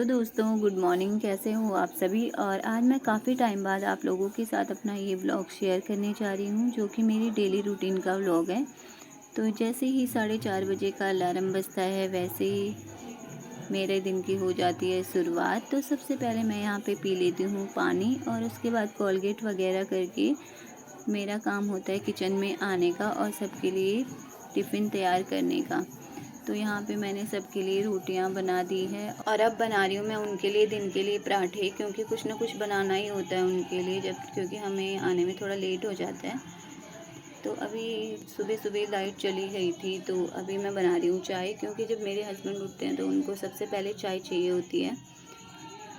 Hello दोस्तों, good morning. कैसे हो आप सभी। और आज मैं काफ़ी टाइम बाद आप लोगों के साथ अपना ये व्लॉग शेयर करने जा रही हूँ, जो कि मेरी डेली रूटीन का व्लॉग है। तो जैसे ही 4:30 बजे का अलार्म बजता है, वैसे ही मेरे दिन की हो जाती है शुरुआत। तो सबसे पहले मैं यहाँ पे पी लेती हूँ पानी, और उसके बाद कोलगेट वगैरह करके मेरा काम होता है किचन में आने का और सबके लिए टिफ़िन तैयार करने का। तो यहाँ पे मैंने सबके लिए रोटियाँ बना दी है, और अब बना रही हूँ मैं उनके लिए दिन के लिए पराठे, क्योंकि कुछ ना कुछ बनाना ही होता है उनके लिए, क्योंकि हमें आने में थोड़ा लेट हो जाता है। तो अभी सुबह सुबह लाइट चली गई थी, तो अभी मैं बना रही हूँ चाय, क्योंकि जब मेरे हस्बैंड उठते हैं तो उनको सबसे पहले चाय चाहिए होती है।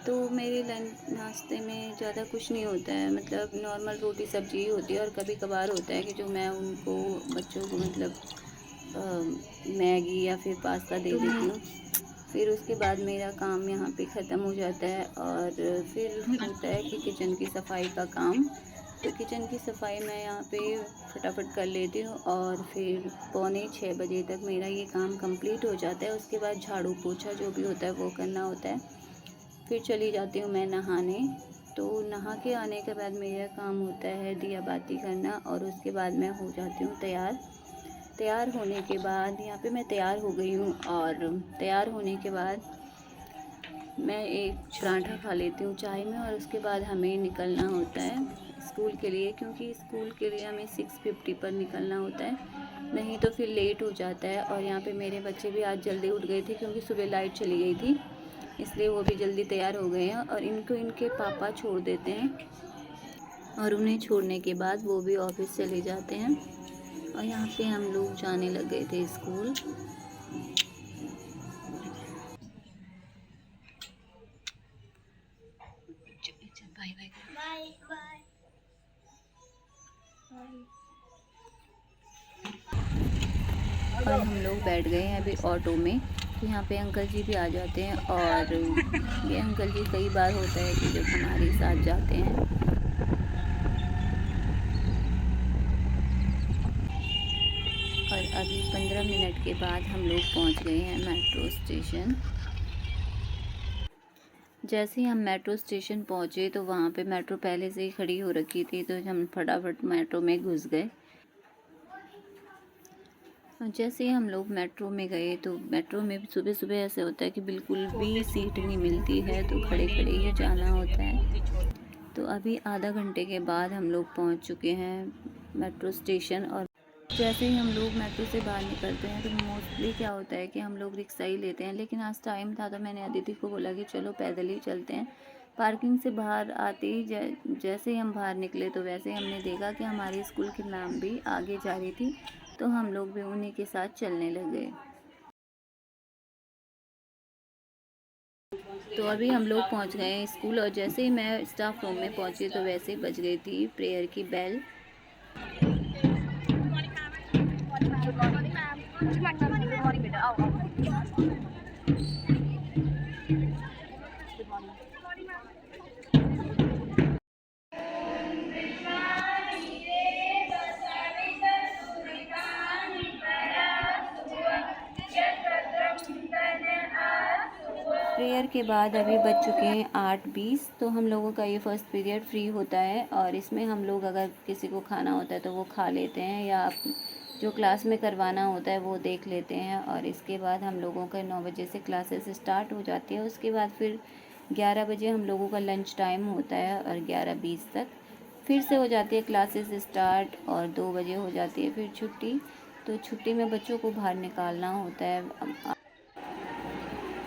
तो मेरे नाश्ते में ज़्यादा कुछ नहीं होता है, मतलब नॉर्मल रोटी सब्जी ही होती है, और कभी कभार होता है कि जो मैं उनको बच्चों को मतलब मैगी या फिर पास्ता दे देती हूँ। फिर उसके बाद मेरा काम यहाँ पे ख़त्म हो जाता है, और फिर होता है कि किचन की सफाई का काम। तो किचन की सफाई मैं यहाँ पे फटाफट कर लेती हूँ, और फिर 5:45 बजे तक मेरा ये काम कंप्लीट हो जाता है। उसके बाद झाड़ू पोछा जो भी होता है वो करना होता है। फिर चली जाती हूँ मैं नहाने। तो नहा के आने के बाद मेरा काम होता है दिया बाती करना, और उसके बाद मैं हो जाती हूँ तैयार। तैयार होने के बाद यहाँ पे मैं तैयार हो गई हूँ, और तैयार होने के बाद मैं एक पराठा खा लेती हूँ चाय में, और उसके बाद हमें निकलना होता है स्कूल के लिए, क्योंकि स्कूल के लिए हमें 6:50 पर निकलना होता है, नहीं तो फिर लेट हो जाता है। और यहाँ पे मेरे बच्चे भी आज जल्दी उठ गए थे, क्योंकि सुबह लाइट चली गई थी, इसलिए वो भी जल्दी तैयार हो गए हैं, और इनको इनके पापा छोड़ देते हैं, और उन्हें छोड़ने के बाद वो भी ऑफिस चले जाते हैं। और यहाँ पे हम लोग जाने लग गए थे school. Bye bye bye bye. और हम लोग बैठ गए हैं अभी ऑटो में। तो यहाँ पे अंकल जी भी आ जाते हैं, और ये अंकल जी कई बार होता है कि जब हमारे साथ जाते हैं। और अभी 15 मिनट के बाद हम लोग पहुँच गए हैं मेट्रो स्टेशन। जैसे ही हम मेट्रो स्टेशन पहुँचे तो वहाँ पे मेट्रो पहले से ही खड़ी हो रखी थी, तो हम फटाफट मेट्रो में घुस गए। जैसे ही हम लोग मेट्रो में गए, तो मेट्रो में सुबह सुबह ऐसे होता है कि बिल्कुल भी सीट नहीं मिलती है, तो खड़े खड़े ही जाना होता है। तो अभी आधा घंटे के बाद हम लोग पहुँच चुके हैं मेट्रो स्टेशन। और जैसे ही हम लोग मेट्रो से बाहर निकलते हैं, तो मोस्टली क्या होता है कि हम लोग रिक्शा ही लेते हैं, लेकिन आज टाइम था तो मैंने अदिति को बोला कि चलो पैदल ही चलते हैं। पार्किंग से बाहर आते ही जैसे ही हम बाहर निकले, तो वैसे ही हमने देखा कि हमारे स्कूल की मैम भी आगे जा रही थी, तो हम लोग भी उन्हीं के साथ चलने लगे। तो अभी हम लोग पहुंच गए हैं स्कूल, और जैसे ही मैं स्टाफ रूम में पहुंची, तो वैसे ही बज गई थी प्रेयर की बेल। प्रेयर के बाद अभी बज चुके हैं 8:20। तो हम लोगों का ये फर्स्ट पीरियड फ्री होता है, और इसमें हम लोग अगर किसी को खाना होता है तो वो खा लेते हैं, या जो क्लास में करवाना होता है वो देख लेते हैं। और इसके बाद हम लोगों का 9 बजे से क्लासेस स्टार्ट हो जाती है। उसके बाद फिर 11 बजे हम लोगों का लंच टाइम होता है, और 11:20 तक फिर से हो जाती है क्लासेस स्टार्ट, और 2 बजे हो जाती है फिर छुट्टी। तो छुट्टी में बच्चों को बाहर निकालना होता है।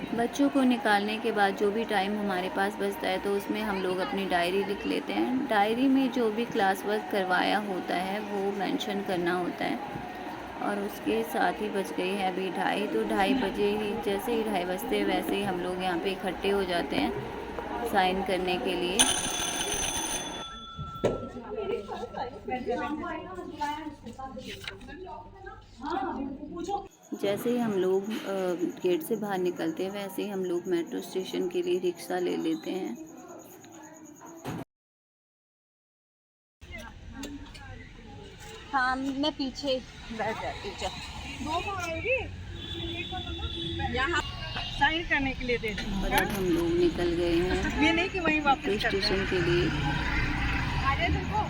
बच्चों को निकालने के बाद जो भी टाइम हमारे पास बचता है, तो उसमें हम लोग अपनी डायरी लिख लेते हैं। डायरी में जो भी क्लास वर्क करवाया होता है वो मेंशन करना होता है। और उसके साथ ही बज गई है अभी 2:30। तो 2:30 बजे ही, जैसे ही 2:30 बजते वैसे ही हम लोग यहाँ पे इकट्ठे हो जाते हैं साइन करने के लिए। जैसे ही हम लोग गेट से बाहर निकलते हैं, वैसे ही हम लोग मेट्रो स्टेशन के लिए रिक्शा ले लेते हैं। हाँ, मैं पीछे बैठ जाती हूँ। यहाँ साइन करने के लिए देती हूँ। और अब हम लोग निकल गए हैं ये नहीं कि वहीं मेट्रो वापस करते स्टेशन हैं। के लिए। आ जाए तुमको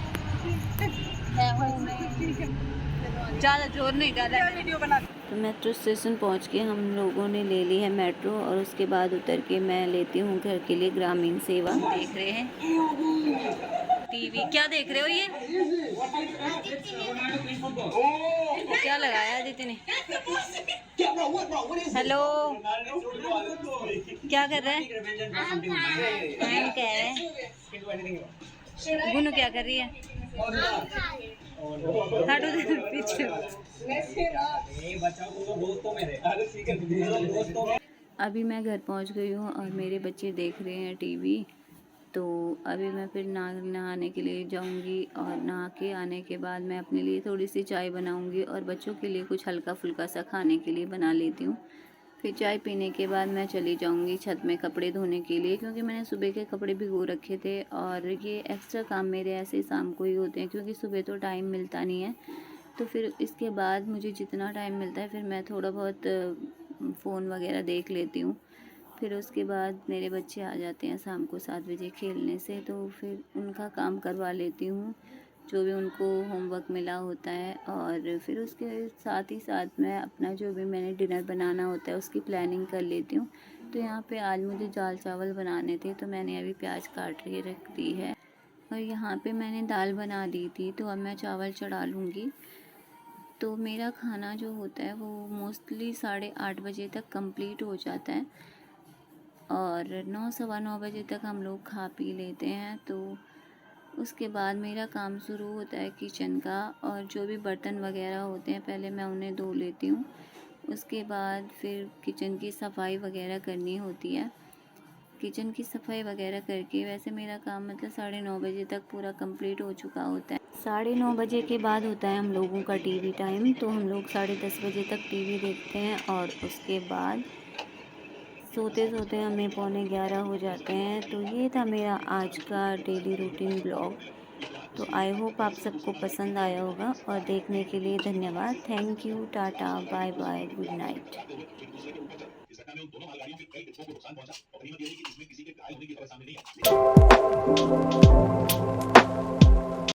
ज़्यादा जोर नहीं डाला क्या वीडियो बना तो मेट्रो स्टेशन पहुंच के हम लोगों ने ले ली है मेट्रो, और उसके बाद उतर के मैं लेती हूँ घर के लिए ग्रामीण सेवा। देख रहे हैं टीवी। क्या देख रहे हो ये? क्या लगाया आदित्य ने? हेलो, क्या कर रहा है? फैन कह रहे हैं। गुनू क्या कर रही है? हटो पीछे। अभी मैं घर पहुंच गई हूँ और मेरे बच्चे देख रहे हैं टीवी। तो अभी मैं फिर नहाने के लिए जाऊंगी, और नहा के आने के बाद मैं अपने लिए थोड़ी सी चाय बनाऊंगी और बच्चों के लिए कुछ हल्का फुल्का सा खाने के लिए बना लेती हूँ। फिर चाय पीने के बाद मैं चली जाऊंगी छत में कपड़े धोने के लिए, क्योंकि मैंने सुबह के कपड़े भिगो रखे थे, और ये एक्स्ट्रा काम मेरे ऐसे शाम को ही होते हैं क्योंकि सुबह तो टाइम मिलता नहीं है। तो फिर इसके बाद मुझे जितना टाइम मिलता है फिर मैं थोड़ा बहुत फ़ोन वगैरह देख लेती हूँ। फिर उसके बाद मेरे बच्चे आ जाते हैं शाम को 7 बजे खेलने से, तो फिर उनका काम करवा लेती हूँ जो भी उनको होमवर्क मिला होता है। और फिर उसके साथ ही साथ मैं अपना जो भी मैंने डिनर बनाना होता है उसकी प्लानिंग कर लेती हूँ। तो यहाँ पे आज मुझे दाल चावल बनाने थे, तो मैंने अभी प्याज काट के रख दी है, और यहाँ पे मैंने दाल बना दी थी, तो अब मैं चावल चढ़ा लूँगी। तो मेरा खाना जो होता है वो मोस्टली 8:30 बजे तक कंप्लीट हो जाता है, और 9 सवा 9 बजे तक हम लोग खा पी लेते हैं। तो उसके बाद मेरा काम शुरू होता है किचन का, और जो भी बर्तन वगैरह होते हैं पहले मैं उन्हें धो लेती हूँ। उसके बाद फिर किचन की सफाई वगैरह करनी होती है। किचन की सफाई वगैरह करके वैसे मेरा काम मतलब 9:30 बजे तक पूरा कंप्लीट हो चुका होता है। 9:30 बजे के बाद होता है हम लोगों का टीवी टाइम, तो हम लोग 10:30 बजे तक टीवी देखते हैं, और उसके बाद सोते सोते हमें 11:45 हो जाते हैं। तो ये था मेरा आज का डेली रूटीन ब्लॉग। तो आई होप आप सबको पसंद आया होगा, और देखने के लिए धन्यवाद। Thank you, tata, bye bye, good night.